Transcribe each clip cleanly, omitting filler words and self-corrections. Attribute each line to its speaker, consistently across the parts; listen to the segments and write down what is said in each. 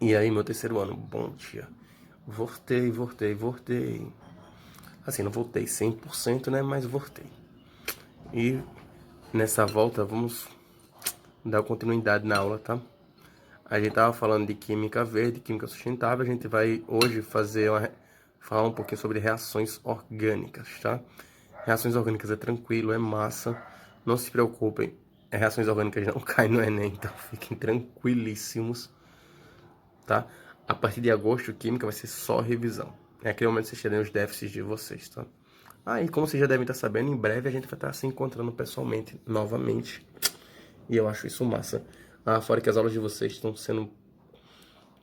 Speaker 1: E aí, meu terceiro ano, bom dia. Voltei. Assim, não voltei 100%, né? Mas voltei. E nessa volta, vamos dar continuidade na aula, tá? A gente tava falando de química verde, química sustentável. A gente vai hoje falar um pouquinho sobre reações orgânicas, tá? Reações orgânicas é tranquilo, é massa. Não se preocupem. Reações orgânicas não caem no Enem, então fiquem tranquilíssimos, tá? A partir de agosto, química vai ser só revisão. É aquele momento que vocês terem os déficits de vocês, tá? E como vocês já devem estar sabendo, em breve a gente vai estar se encontrando pessoalmente novamente. E eu acho isso massa. Fora que as aulas de vocês estão sendo...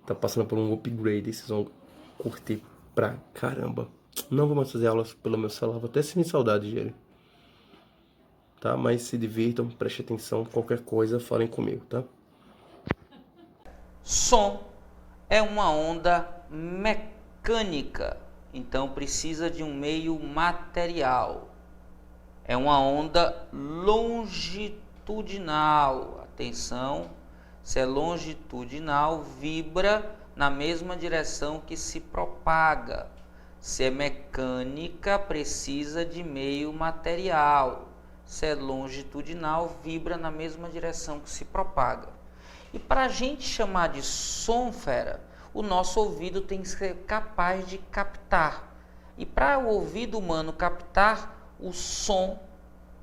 Speaker 1: Tá passando por um upgrade, vocês vão curtir pra caramba. Não vou mais fazer aulas pelo meu celular, vou até sentir saudade dele. Tá? Mas se divirtam, prestem atenção, qualquer coisa, falem comigo, tá?
Speaker 2: Som é uma onda mecânica, então precisa de um meio material. É uma onda longitudinal. Atenção, se é longitudinal, vibra na mesma direção que se propaga. Se é mecânica, precisa de meio material. Se é longitudinal, vibra na mesma direção que se propaga. E para a gente chamar de som, fera, o nosso ouvido tem que ser capaz de captar. E para o ouvido humano captar, o som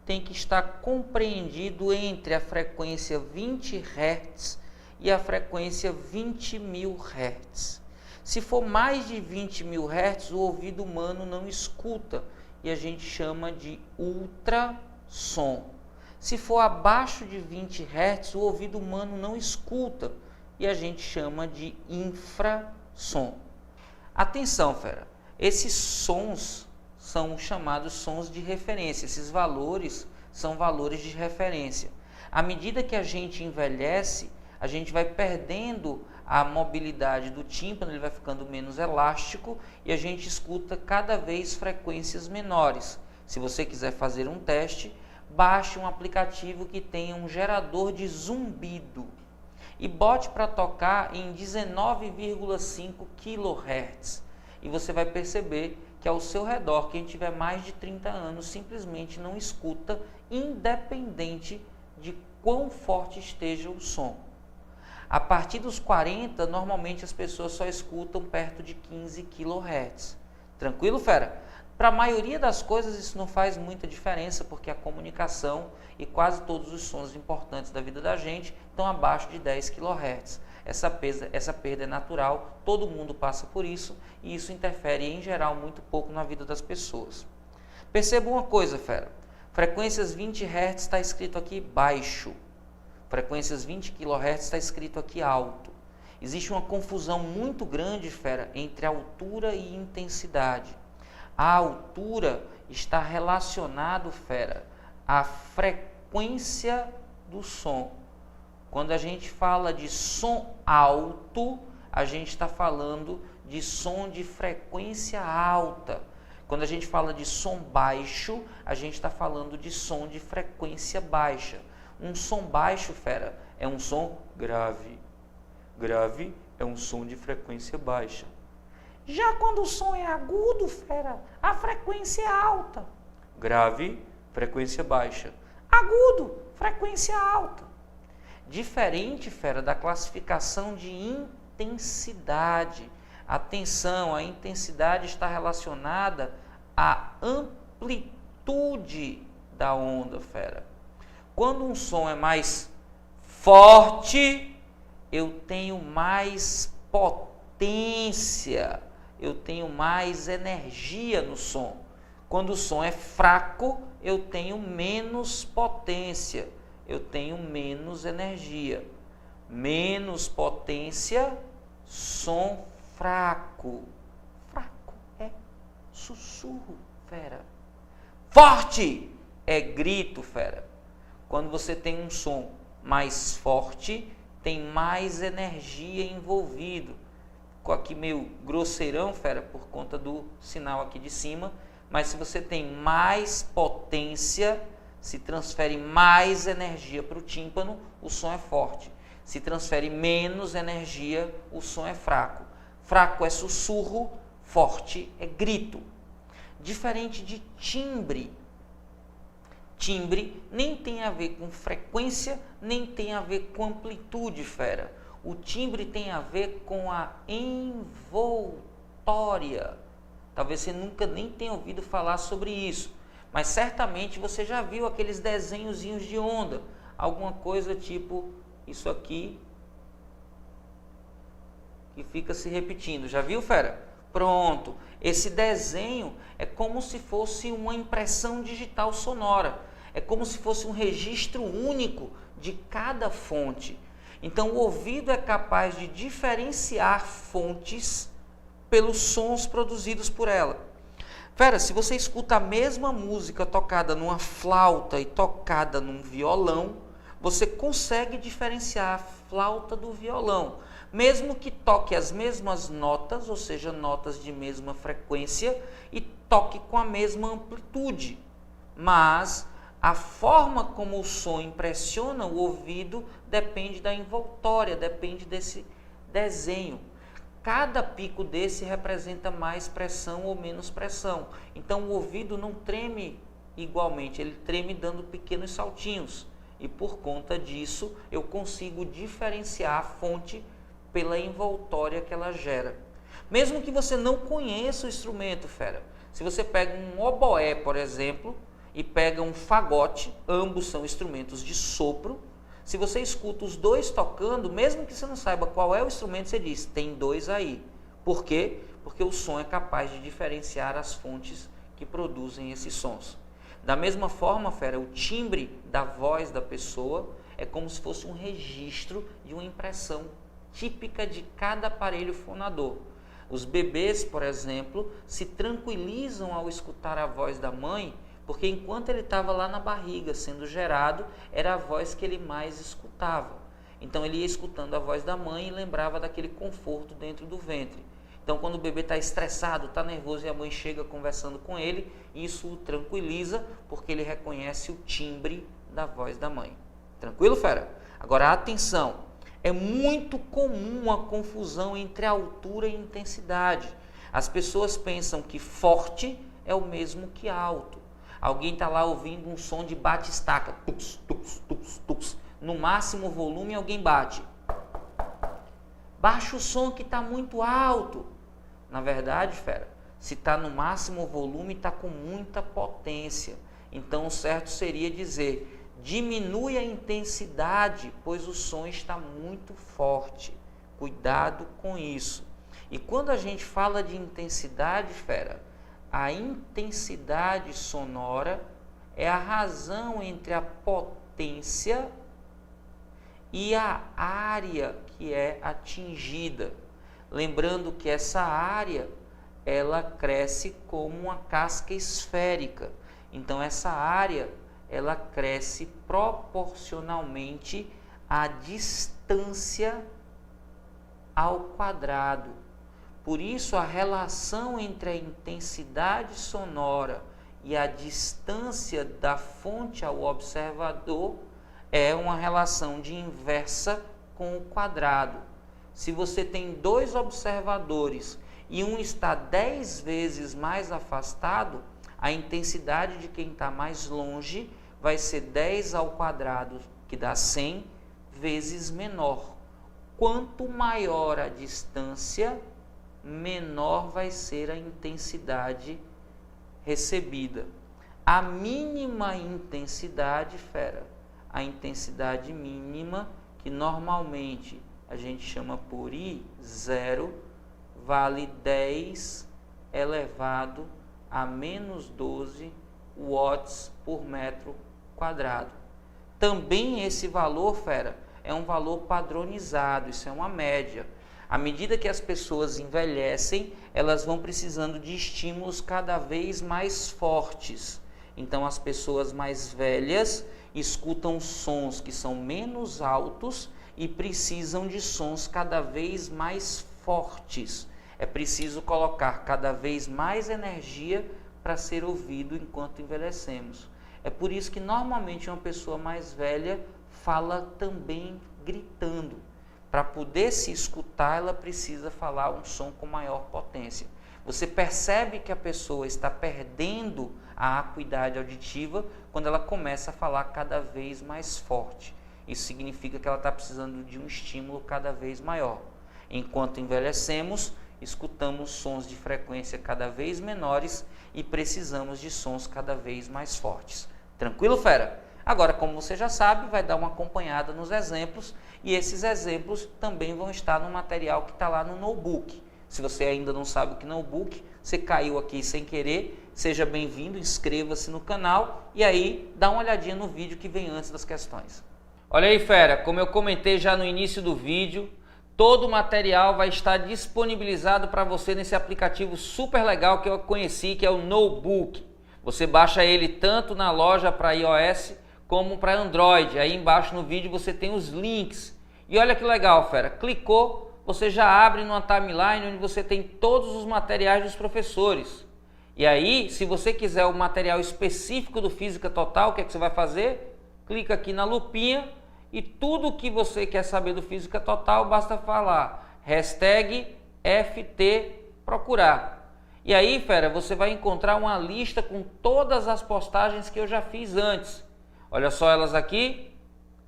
Speaker 2: tem que estar compreendido entre a frequência 20 Hz e a frequência 20.000 Hz. Se for mais de 20.000 Hz, o ouvido humano não escuta e a gente chama de ultrassom. Se for abaixo de 20 Hz, o ouvido humano não escuta e a gente chama de infrassom. Atenção, fera, esses sons são chamados sons de referência. Esses valores são valores de referência. À medida que a gente envelhece, a gente vai perdendo a mobilidade do tímpano, ele vai ficando menos elástico e a gente escuta cada vez frequências menores. Se você quiser fazer um teste, baixe um aplicativo que tenha um gerador de zumbido e bote para tocar em 19,5 kHz. E você vai perceber que ao seu redor, quem tiver mais de 30 anos simplesmente não escuta, independente de quão forte esteja o som. A partir dos 40, normalmente as pessoas só escutam perto de 15 kHz. Tranquilo, fera? Para a maioria das coisas isso não faz muita diferença, porque a comunicação e quase todos os sons importantes da vida da gente estão abaixo de 10 kHz. Essa perda é natural, todo mundo passa por isso e isso interfere em geral muito pouco na vida das pessoas. Perceba uma coisa, fera. Frequências 20 Hz está escrito aqui baixo. Frequências 20 kHz está escrito aqui alto. Existe uma confusão muito grande, fera, entre altura e intensidade. A altura está relacionado, fera, à frequência do som. Quando a gente fala de som alto, a gente está falando de som de frequência alta. Quando a gente fala de som baixo, a gente está falando de som de frequência baixa. Um som baixo, fera, é um som grave. Grave é um som de frequência baixa. Já quando o som é agudo, fera, a frequência é alta. Grave, frequência baixa. Agudo, frequência alta. Diferente, fera, da classificação de intensidade. Atenção, a intensidade está relacionada à amplitude da onda, fera. Quando um som é mais forte, eu tenho mais potência, eu tenho mais energia no som. Quando o som é fraco, eu tenho menos potência, eu tenho menos energia. Menos potência, som fraco. Fraco é sussurro, fera. Forte é grito, fera. Quando você tem um som mais forte, tem mais energia envolvido. Ficou aqui meio grosseirão, fera, por conta do sinal aqui de cima. Mas se você tem mais potência, se transfere mais energia para o tímpano, o som é forte. Se transfere menos energia, o som é fraco. Fraco é sussurro, forte é grito. Diferente de timbre. Timbre nem tem a ver com frequência, nem tem a ver com amplitude, fera. O timbre tem a ver com a envoltória. Talvez você nunca nem tenha ouvido falar sobre isso, mas certamente você já viu aqueles desenhozinhos de onda. Alguma coisa tipo isso aqui, que fica se repetindo. Já viu, fera? Pronto. Esse desenho é como se fosse uma impressão digital sonora. É como se fosse um registro único de cada fonte. Então, o ouvido é capaz de diferenciar fontes pelos sons produzidos por ela. Fera, se você escuta a mesma música tocada numa flauta e tocada num violão, você consegue diferenciar a flauta do violão. Mesmo que toque as mesmas notas, ou seja, notas de mesma frequência, e toque com a mesma amplitude. Mas a forma como o som impressiona o ouvido depende da envoltória, depende desse desenho. Cada pico desse representa mais pressão ou menos pressão. Então o ouvido não treme igualmente, ele treme dando pequenos saltinhos. E por conta disso eu consigo diferenciar a fonte pela envoltória que ela gera. Mesmo que você não conheça o instrumento, fera. Se você pega um oboé, por exemplo, e pega um fagote, ambos são instrumentos de sopro. Se você escuta os dois tocando, mesmo que você não saiba qual é o instrumento, você diz, tem dois aí. Por quê? Porque o som é capaz de diferenciar as fontes que produzem esses sons. Da mesma forma, fera, o timbre da voz da pessoa é como se fosse um registro de uma impressão típica de cada aparelho fonador. Os bebês, por exemplo, se tranquilizam ao escutar a voz da mãe, porque enquanto ele estava lá na barriga sendo gerado, era a voz que ele mais escutava. Então ele ia escutando a voz da mãe e lembrava daquele conforto dentro do ventre. Então quando o bebê está estressado, está nervoso e a mãe chega conversando com ele, isso o tranquiliza, porque ele reconhece o timbre da voz da mãe. Tranquilo, fera? Agora atenção! É muito comum a confusão entre altura e intensidade. As pessoas pensam que forte é o mesmo que alto. Alguém está lá ouvindo um som de bate-estaca. Tux, tux, tux, tux. No máximo volume alguém bate. Baixa o som que está muito alto. Na verdade, fera, se está no máximo volume, está com muita potência. Então o certo seria dizer... diminui a intensidade, pois o som está muito forte. Cuidado com isso. E quando a gente fala de intensidade, fera, a intensidade sonora é a razão entre a potência e a área que é atingida. Lembrando que essa área, ela cresce como uma casca esférica. Então essa área ela cresce proporcionalmente à distância ao quadrado. Por isso, a relação entre a intensidade sonora e a distância da fonte ao observador é uma relação de inversa com o quadrado. Se você tem dois observadores e um está 10 vezes mais afastado, a intensidade de quem está mais longe vai ser 10 ao quadrado, que dá 100 vezes menor. Quanto maior a distância, menor vai ser a intensidade recebida. A mínima intensidade, fera, a intensidade mínima, que normalmente a gente chama por I0, vale 10 elevado a menos 12 watts por metro quadrado. Também esse valor, fera, é um valor padronizado, isso é uma média. À medida que as pessoas envelhecem, elas vão precisando de estímulos cada vez mais fortes. Então as pessoas mais velhas escutam sons que são menos altos e precisam de sons cada vez mais fortes. É preciso colocar cada vez mais energia para ser ouvido enquanto envelhecemos. É por isso que normalmente uma pessoa mais velha fala também gritando. Para poder se escutar, ela precisa falar um som com maior potência. Você percebe que a pessoa está perdendo a acuidade auditiva quando ela começa a falar cada vez mais forte. Isso significa que ela está precisando de um estímulo cada vez maior. Enquanto envelhecemos, escutamos sons de frequência cada vez menores e precisamos de sons cada vez mais fortes. Tranquilo, fera? Agora, como você já sabe, vai dar uma acompanhada nos exemplos e esses exemplos também vão estar no material que está lá no notebook. Se você ainda não sabe o que é notebook, você caiu aqui sem querer, seja bem-vindo, inscreva-se no canal e aí dá uma olhadinha no vídeo que vem antes das questões. Olha aí, fera, como eu comentei já no início do vídeo, todo o material vai estar disponibilizado para você nesse aplicativo super legal que eu conheci, que é o Notebook. Você baixa ele tanto na loja para iOS como para Android. Aí embaixo no vídeo você tem os links. E olha que legal, fera, clicou, você já abre numa timeline onde você tem todos os materiais dos professores. E aí, se você quiser o material específico do Física Total, o que é que você vai fazer? Clica aqui na lupinha e tudo que você quer saber do Física Total, basta falar #FT procurar. E aí, fera, você vai encontrar uma lista com todas as postagens que eu já fiz antes. Olha só elas aqui,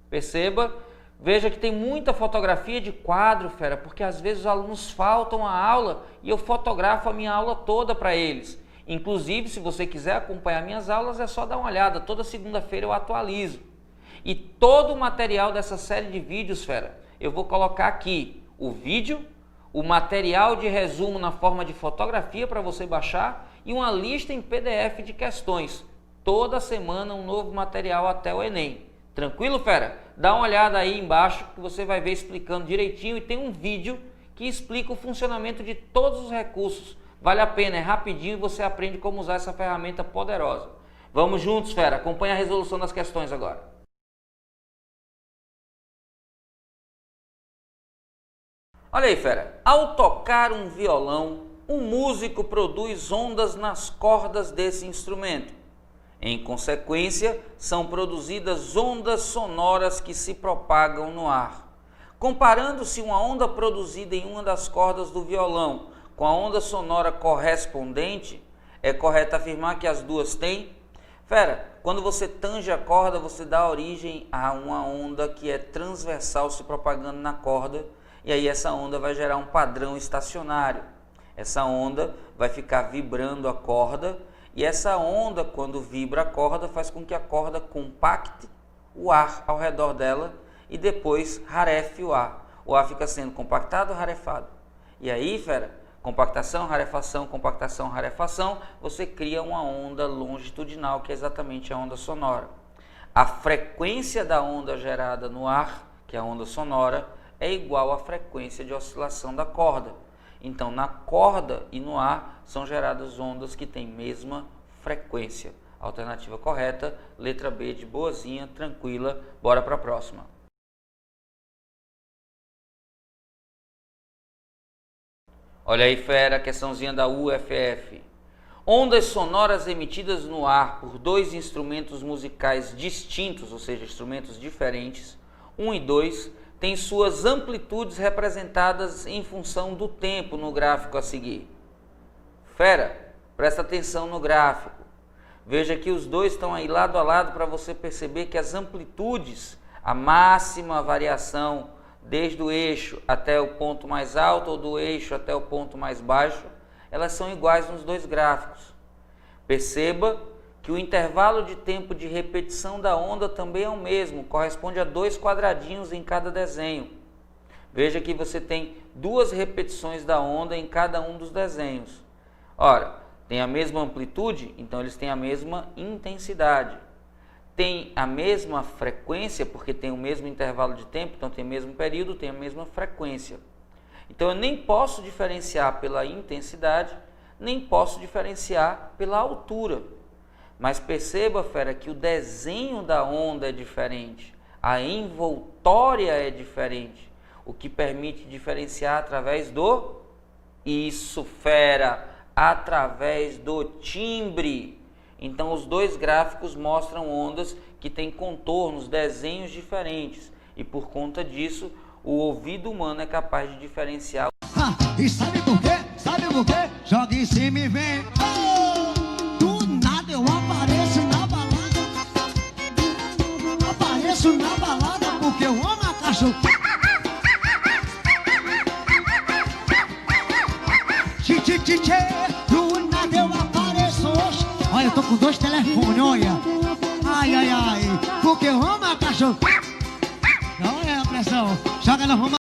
Speaker 2: perceba, veja que tem muita fotografia de quadro, fera, porque às vezes os alunos faltam a aula e eu fotografo a minha aula toda para eles. Inclusive, se você quiser acompanhar minhas aulas, é só dar uma olhada, toda segunda-feira eu atualizo. E todo o material dessa série de vídeos, fera, eu vou colocar aqui o vídeo, o material de resumo na forma de fotografia para você baixar e uma lista em PDF de questões. Toda semana um novo material até o Enem. Tranquilo, fera? Dá uma olhada aí embaixo que você vai ver explicando direitinho e tem um vídeo que explica o funcionamento de todos os recursos. Vale a pena, é rapidinho e você aprende como usar essa ferramenta poderosa. Vamos juntos, fera. Acompanhe a resolução das questões agora. Olha aí, fera. Ao tocar um violão, um músico produz ondas nas cordas desse instrumento. Em consequência, são produzidas ondas sonoras que se propagam no ar. Comparando-se uma onda produzida em uma das cordas do violão com a onda sonora correspondente, é correto afirmar que as duas têm? Fera, quando você tange a corda, você dá origem a uma onda que é transversal se propagando na corda, e aí essa onda vai gerar um padrão estacionário. Essa onda vai ficar vibrando a corda, e essa onda, quando vibra a corda, faz com que a corda compacte o ar ao redor dela e depois rarefe o ar. O ar fica sendo compactado ou rarefado. E aí, fera, compactação, rarefação, você cria uma onda longitudinal, que é exatamente a onda sonora. A frequência da onda gerada no ar, que é a onda sonora, é igual à frequência de oscilação da corda. Então, na corda e no ar são geradas ondas que têm mesma frequência. Alternativa correta, letra B de boazinha, tranquila. Bora para a próxima. Olha aí, fera, questãozinha da UFF. Ondas sonoras emitidas no ar por dois instrumentos musicais distintos, ou seja, instrumentos diferentes, 1 e 2, têm suas amplitudes representadas em função do tempo no gráfico a seguir. Fera, presta atenção no gráfico. Veja que os dois estão aí lado a lado para você perceber que as amplitudes, a máxima variação desde o eixo até o ponto mais alto ou do eixo até o ponto mais baixo, elas são iguais nos dois gráficos. Perceba que o intervalo de tempo de repetição da onda também é o mesmo, corresponde a 2 quadradinhos em cada desenho. Veja que você tem 2 repetições da onda em cada um dos desenhos. Ora, tem a mesma amplitude, então eles têm a mesma intensidade. Tem a mesma frequência, porque tem o mesmo intervalo de tempo, então tem o mesmo período, tem a mesma frequência. Então eu nem posso diferenciar pela intensidade, nem posso diferenciar pela altura. Mas perceba, fera, que o desenho da onda é diferente, a envoltória é diferente, o que permite diferenciar através do... Isso, fera, através do timbre. Então os dois gráficos mostram ondas que têm contornos, desenhos diferentes. E por conta disso, o ouvido humano é capaz de diferenciar.
Speaker 3: E sabe por quê? Sabe por quê? Joga em cima e vem. Do nada eu apareço na balada. Apareço na balada porque eu amo a cachorro. Do nada eu apareço hoje. Olha, eu tô com 2 telefones, olha. Ai, ai, ai. Porque eu amo a cachorro. Olha a pressão. Joga na